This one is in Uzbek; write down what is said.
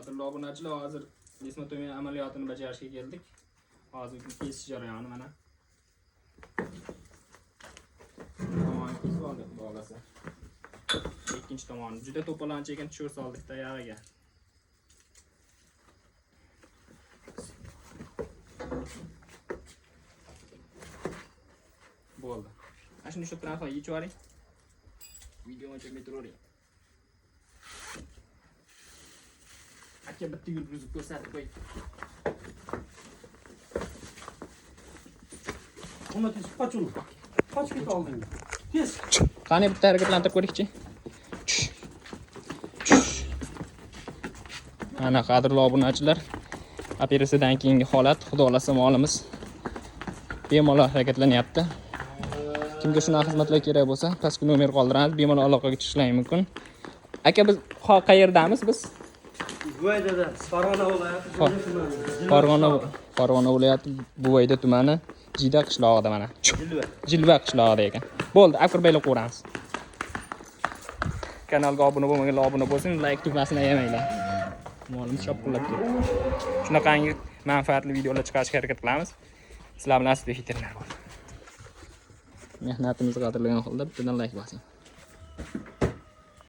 Qadrli obunachilar, hozir besmatomiya amaliyotini bajarishga keldik. Hozir kesish jarayoni mana. Tomoni kesib oldik, bo'lasa. Ikkinchi tomoni juda to'poloncha ekan, tushir soldik tayog'iga. Bo'ldi. Ana shuni shu bilan yechib yuboring. Videoni chekmay turavering. Aka bitta yulduzni ko'rsatib qo'y. Uni tez qoch uni. Qoch ket oldinga. Tez. Qani bitta harakatlantirib ko'rikchi. Ana qadrli obunachilar, operatsiyadan keyingi holat, xudo xolasa molimiz bemalol harakatlanyapti. Kimga shunaqa xizmatlar kerak bo'lsa, pastki nomer qoldiramiz, bemalol aloqaga chiqishingiz mumkin. Aka biz qayerdamiz biz? Buvayda, Farg'ona viloyati, Farg'ona viloyati Buvayda tumani Jida qishlog'ida mana. Jilva qishlog'ida ekan. Bo'ldi, akirbaylab qo'ramiz. Kanalga obuna bo'lmaganlar obuna bo'lsin, like tugmasini yemanglar. Molimiz chopqillab ketdi. Shunaqangi manfaatli videolar chiqarishga harakat qilamiz. Sizlar bilan Asbek veterinar bo'ldi. Mehnatimizni qadrlagan holda bittadan like bosing.